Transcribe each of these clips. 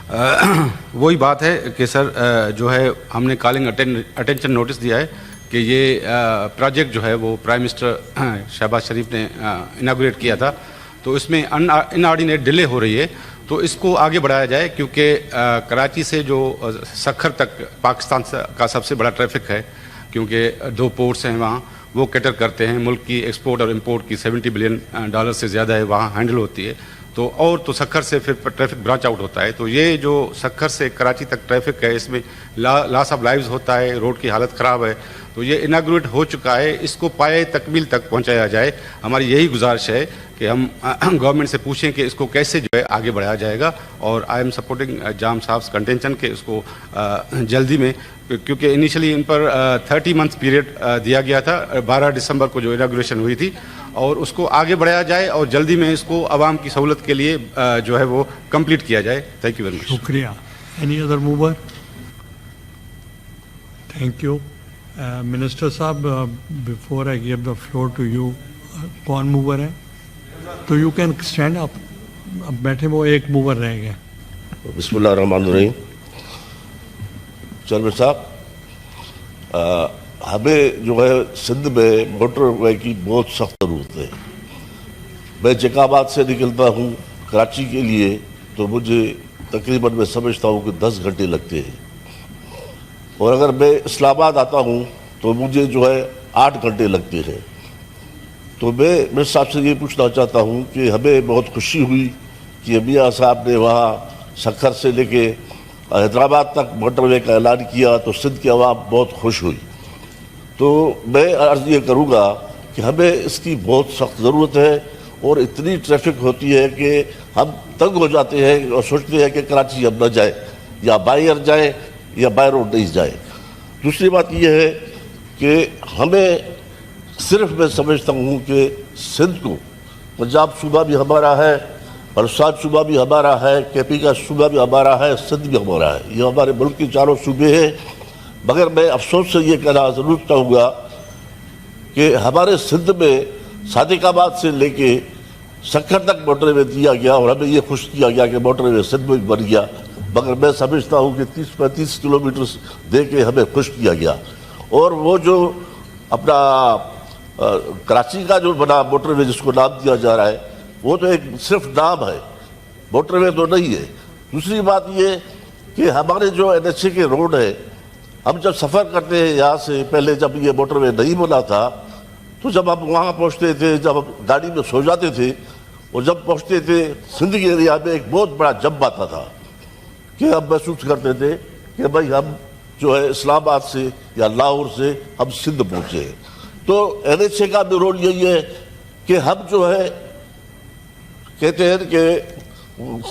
وہی بات ہے کہ سر جو ہے ہم نے کالنگ اٹینشن نوٹس دیا ہے کہ یہ پروجیکٹ جو ہے وہ پرائم منسٹر شہباز شریف نے اناگوریٹ کیا تھا، تو اس میں انآرڈینیٹ ڈیلے ہو رہی ہے، تو اس کو آگے بڑھایا جائے، کیونکہ کراچی سے جو سکھر تک پاکستان کا سب سے بڑا ٹریفک ہے، کیونکہ 2 پورٹس ہیں وہاں، وہ کیٹر کرتے ہیں، ملک کی ایکسپورٹ اور امپورٹ کی $70 بلین سے زیادہ ہے وہاں ہینڈل ہوتی ہے، تو سکھر سے پھر ٹریفک برانچ آؤٹ ہوتا ہے. تو یہ جو سکھر سے کراچی تک ٹریفک ہے، اس میں لاس آف لائیوز ہوتا ہے، روڈ کی حالت خراب ہے، تو یہ اناگوریٹ ہو چکا ہے، اس کو پائے تکمیل تک پہنچایا جائے. ہماری یہی گزارش ہے کہ ہم گورنمنٹ سے پوچھیں کہ اس کو کیسے جو ہے آگے بڑھایا جائے گا، اور آئی ایم سپورٹنگ جام صاحب کنٹینشن کہ اس کو جلدی میں، کیونکہ initially in per 30 month period دیا گیا تھا 12 دسمبر کو جو اناگوریشن ہوئی تھی، اور اس کو آگے بڑھایا جائے اور جلدی میں اس کو عوام کی سہولت کے لیے جو ہے وہ کمپلیٹ کیا جائے. Thank you very much. شکریہ. Any other mover? Thank you. Minister صاحب، before I give the floor to you, کون موور ہے؟ تو یو کین اسٹینڈ اپ. اب بیٹھے وہ ایک موور رہ گئے. بسم اللہ الرحمن الرحیم. چیئرمین صاحب، ہمیں جو ہے سندھ میں موٹر وے کی بہت سخت ضرورت ہے. میں جیکاباد سے نکلتا ہوں کراچی کے لیے تو مجھے تقریباً میں سمجھتا ہوں کہ 10 گھنٹے لگتے ہیں، اور اگر میں اسلام آباد آتا ہوں تو مجھے جو ہے 8 گھنٹے لگتے ہیں. تو میں صاحب سے یہ پوچھنا چاہتا ہوں کہ ہمیں بہت خوشی ہوئی کہ میاں صاحب نے وہاں سکھر سے لے کے حیدرآباد تک موٹر وے کا اعلان کیا، تو سندھ کی عوام بہت خوش ہوئی. تو میں عرض یہ کروں گا کہ ہمیں اس کی بہت سخت ضرورت ہے، اور اتنی ٹریفک ہوتی ہے کہ ہم تنگ ہو جاتے ہیں اور سوچتے ہیں کہ کراچی ہم نہ جائیں، یا بائی ایئر جائیں یا بائی روڈ نہیں جائیں. دوسری بات یہ ہے کہ ہمیں صرف میں سمجھتا ہوں کہ سندھ کو، پنجاب صوبہ بھی ہمارا ہے، بلوچستان صوبہ بھی ہمارا ہے، کے پی کا صوبہ بھی ہمارا ہے، سندھ بھی ہمارا ہے، یہ ہمارے ملک کے 4 صوبے ہیں. مگر میں افسوس سے یہ کہنا ضرور چاہوں گا کہ ہمارے سندھ میں صادق آباد سے لے کے سکھر تک موٹر وے دیا گیا، اور ہمیں یہ خوش کیا گیا کہ موٹر وے سندھ میں بن گیا. مگر میں سمجھتا ہوں کہ 30-35 کلومیٹر دے کے ہمیں خوش کیا گیا. اور وہ جو اپنا کراچی کا جو بنا موٹر وے جس کو نام دیا جا رہا ہے، وہ تو ایک صرف نام ہے، موٹر وے تو نہیں ہے. دوسری بات یہ کہ ہمارے جو NHA کے روڈ ہے، ہم جب سفر کرتے ہیں یہاں سے، پہلے جب یہ موٹر وے نہیں بنا تھا تو جب ہم وہاں پہنچتے تھے، جب ہم گاڑی میں سو جاتے تھے، اور جب پہنچتے تھے سندھ کے ایریا میں ایک بہت بڑا جمپ آتا تھا کہ ہم محسوس کرتے تھے کہ بھائی ہم جو ہے اسلام آباد سے یا لاہور سے ہم سندھ پہنچے ہیں. تو NHA کا بھی رول یہی ہے کہ ہم جو ہے کہتے ہیں کہ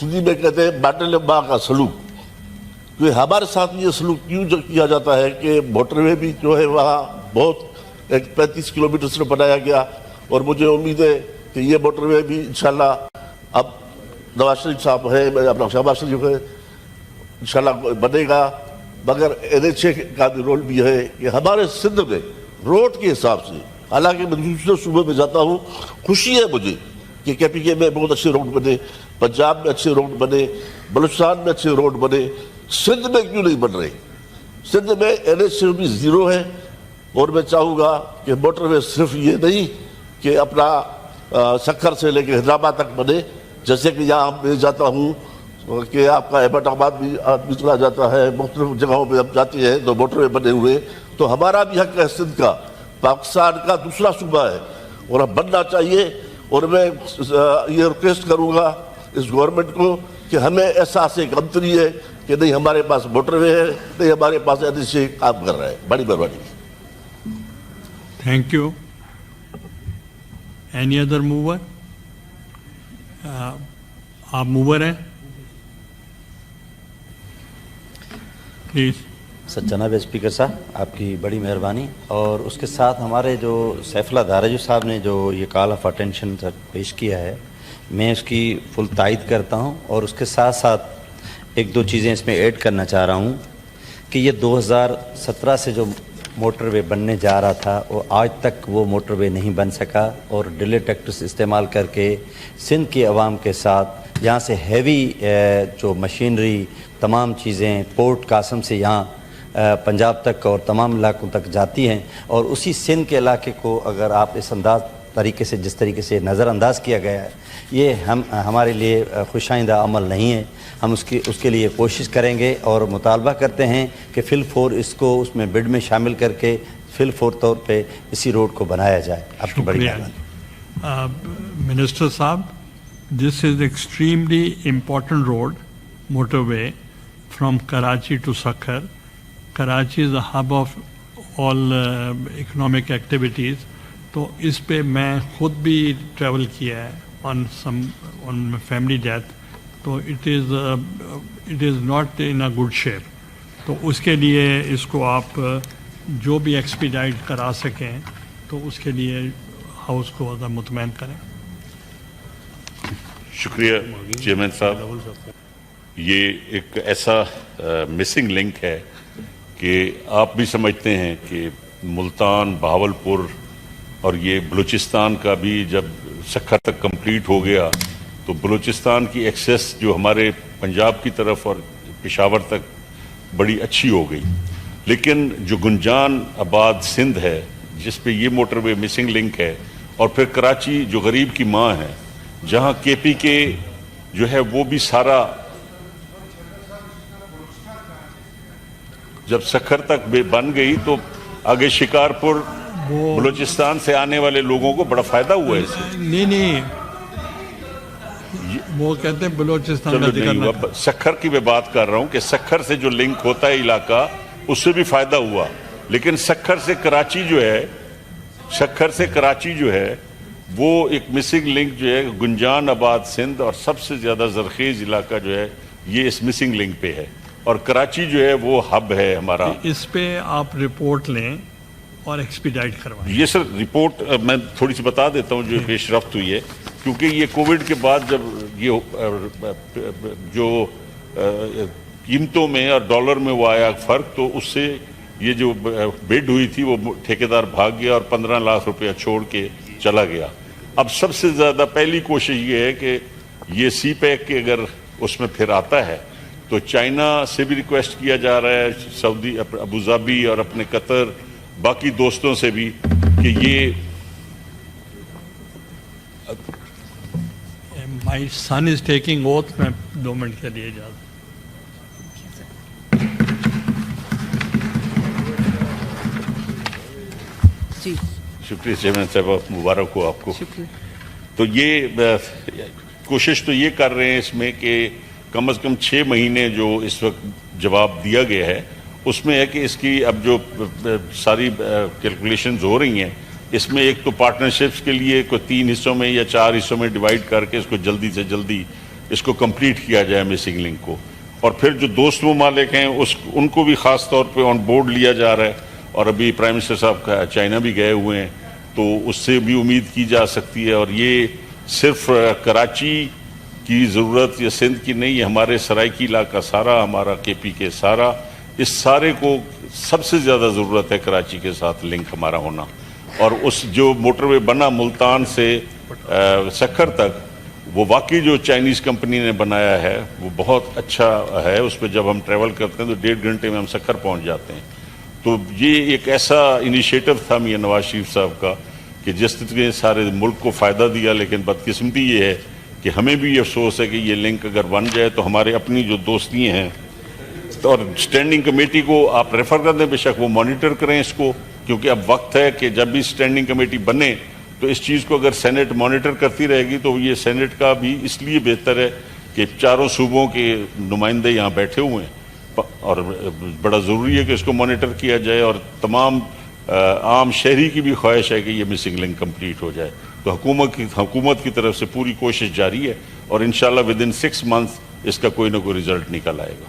سندھی میں کہتے ہیں باٹل ماں کا سلوک، کہ ہمارے ساتھ یہ سلوک کیوں جو کیا جاتا ہے کہ موٹر وے بھی جو ہے وہاں بہت 35 کلومیٹر سے بنایا گیا، اور مجھے امید ہے کہ یہ موٹر وے بھی انشاءاللہ اب نواز شریف صاحب ہے، اپنا شہباز شریف ہے، انشاءاللہ بنے گا. مگر NHA کا بھی رول بھی ہے کہ ہمارے سندھ میں روڈ کے حساب سے، حالانکہ میں دوسرے صوبے میں جاتا ہوں، خوشی ہے مجھے کہ KPK میں بہت اچھے روڈ بنے، پنجاب میں اچھے روڈ بنے، بلوچستان میں اچھے روڈ بنے، سندھ میں کیوں نہیں بن رہے؟ سندھ میں NHA بھی 0 ہے. اور میں چاہوں گا کہ موٹر وے صرف یہ نہیں کہ اپنا سکھر سے لے کے حیدرآباد تک بنے، جیسے کہ یہاں میں جاتا ہوں کہ آپ کا احمد آباد بھی آدمی چلا جاتا ہے، مختلف جگہوں پہ ہم جاتے ہیں تو موٹر وے بنے ہوئے. تو ہمارا بھی حق ہے سندھ کا، پاکستان کا دوسرا صوبہ ہے، اور اب بننا چاہیے. اور میں یہ ریکویسٹ کروں گا اس گورنمنٹ کو کہ ہمیں احساس کمتری ہے کہ نہیں ہمارے پاس موٹر وے ہے، نہیں ہمارے پاس NHA کام کر رہا ہے. بڑی مہربانی. Thank you. Any other mover? آپ موور ہیں پلیز. سر جناب اسپیکر صاحب، آپ کی بڑی مہربانی، اور اس کے ساتھ ہمارے جو سیف اللہ دارجو صاحب نے جو یہ کال آف اٹینشن سر پیش کیا ہے، میں اس کی فل تائید کرتا ہوں. اور اس کے ساتھ ساتھ 1-2 چیزیں اس میں ایڈ کرنا چاہ رہا ہوں کہ یہ 2017 سے جو موٹر وے بننے جا رہا تھا، وہ آج تک وہ موٹر وے نہیں بن سکا، اور ڈیلے ٹیکٹس استعمال کر کے سندھ کی عوام کے ساتھ جہاں سے ہیوی جو مشینری تمام چیزیں پورٹ قاسم سے یہاں پنجاب تک اور تمام علاقوں تک جاتی ہیں، اور اسی سندھ کے علاقے کو اگر آپ اس طریقے سے جس طریقے سے نظر انداز کیا گیا ہے، یہ ہمارے لیے خوش آئندہ عمل نہیں ہے. ہم اس کے لیے کوشش کریں گے اور مطالبہ کرتے ہیں کہ فی الفور اس کو اس میں بڈ میں شامل کر کے فی الفور طور پہ اسی روڈ کو بنایا جائے. آپ کی بڑی مہربانی. منسٹر صاحب، this is extremely important road motorway from Karachi to Sukkur. Karachi is a hub of all economic activities. تو اس پہ میں خود بھی ٹریول کیا ہے آن فیملی ڈیتھ. تو it is not in a good shape. تو اس کے لیے اس کو آپ جو بھی ایکسپیڈائٹ کرا سکیں تو اس کے لیے ہاؤس کو مطمئن کریں. شکریہ چیئرمین صاحب. یہ ایک ایسا مسنگ لنک ہے کہ آپ بھی سمجھتے ہیں کہ ملتان، بہاولپور اور یہ بلوچستان کا بھی جب سکھر تک کمپلیٹ ہو گیا تو بلوچستان کی ایکسیس جو ہمارے پنجاب کی طرف اور پشاور تک بڑی اچھی ہو گئی. لیکن جو گنجان آباد سندھ ہے جس پہ یہ موٹر وے مسنگ لنک ہے، اور پھر کراچی جو غریب کی ماں ہے، جہاں کے پی کے جو ہے وہ بھی سارا جب سکھر تک بن گئی تو آگے شکارپور بلوچستان سے آنے والے لوگوں کو بڑا فائدہ ہوا ہے اس سے. نہیں وہ کہتے ہیں بلوچستان کا ذکر نہ کریں. سکھر کی میں بات کر رہا ہوں کہ سکھر سے جو لنک ہوتا ہے علاقہ، اس سے بھی فائدہ ہوا. لیکن سکھر سے کراچی جو ہے وہ ایک مسنگ لنک جو ہے گنجان آباد سندھ اور سب سے زیادہ زرخیز علاقہ جو ہے یہ اس مسنگ لنک پہ ہے، اور کراچی جو ہے وہ ہب ہے ہمارا. اس پہ آپ رپورٹ لیں اور ایکسپیڈائٹ کروائیں. یہ سر رپورٹ میں تھوڑی سی بتا دیتا ہوں جو پیش رفت ہوئی ہے، کیونکہ یہ کووڈ کے بعد جب یہ جو قیمتوں میں اور ڈالر میں وہ آیا فرق، تو اس سے یہ جو بڈ ہوئی تھی وہ ٹھیکیدار بھاگ گیا اور 15 لاکھ روپیہ چھوڑ کے چلا گیا. اب سب سے زیادہ پہلی کوشش یہ ہے کہ یہ سی پیک کے اگر اس میں پھر آتا ہے تو چائنا سے بھی ریکویسٹ کیا جا رہا ہے، سعودی ابوظہبی اور اپنے قطر باقی دوستوں سے بھی کہ یہ مائی سن از ٹیکنگ اوتھ. میں 2 منٹ کے لیے اجازت. جی شکریہ چیئرمین صاحب، مبارک ہو آپ کو. تو یہ کوشش تو یہ کر رہے ہیں اس میں کہ کم از کم 6 مہینے جو اس وقت جواب دیا گیا ہے اس میں ہے کہ اس کی اب جو ساری کیلکولیشنز ہو رہی ہیں، اس میں ایک تو پارٹنرشپس کے لیے کوئی 3 حصوں میں یا 4 حصوں میں ڈیوائیڈ کر کے اس کو جلدی سے جلدی اس کو کمپلیٹ کیا جائے مسنگ لنک کو. اور پھر جو دوست ممالک ہیں ان کو بھی خاص طور پہ آن بورڈ لیا جا رہا ہے. اور ابھی پرائم منسٹر صاحب چائنا بھی گئے ہوئے ہیں، تو اس سے بھی امید کی جا سکتی ہے. اور یہ صرف کراچی کی ضرورت یا سندھ کی نہیں، ہمارے سرائکی علاقہ سارا، ہمارا کے پی کے سارا، اس سارے کو سب سے زیادہ ضرورت ہے کراچی کے ساتھ لنک ہمارا ہونا. اور اس جو موٹر وے بنا ملتان سے سکھر تک، وہ واقعی جو چائنیز کمپنی نے بنایا ہے وہ بہت اچھا ہے. اس پہ جب ہم ٹریول کرتے ہیں تو 1.5 گھنٹے میں ہم سکھر پہنچ جاتے ہیں. تو یہ ایک ایسا انیشیٹو تھا میاں نواز شریف صاحب کا کہ جس نے سارے ملک کو فائدہ دیا. لیکن بدقسمتی یہ ہے کہ ہمیں بھی یہ افسوس ہے کہ یہ لنک اگر بن جائے تو ہمارے اپنی جو دوستی ہیں، اور اسٹینڈنگ کمیٹی کو آپ ریفر کر دیں، بے شک وہ مانیٹر کریں اس کو، کیونکہ اب وقت ہے کہ جب بھی اسٹینڈنگ کمیٹی بنے تو اس چیز کو اگر سینٹ مانیٹر کرتی رہے گی تو یہ سینٹ کا بھی اس لیے بہتر ہے کہ چاروں صوبوں کے نمائندے یہاں بیٹھے ہوئے ہیں، اور بڑا ضروری ہے کہ اس کو مانیٹر کیا جائے. اور تمام عام شہری کی بھی خواہش ہے کہ یہ مسنگ لنک کمپلیٹ ہو جائے. تو حکومت کی طرف سے پوری کوشش جاری ہے، اور انشاءاللہ ود ان 6 months اس کا کوئی نہ کوئی رزلٹ نکل آئے گا.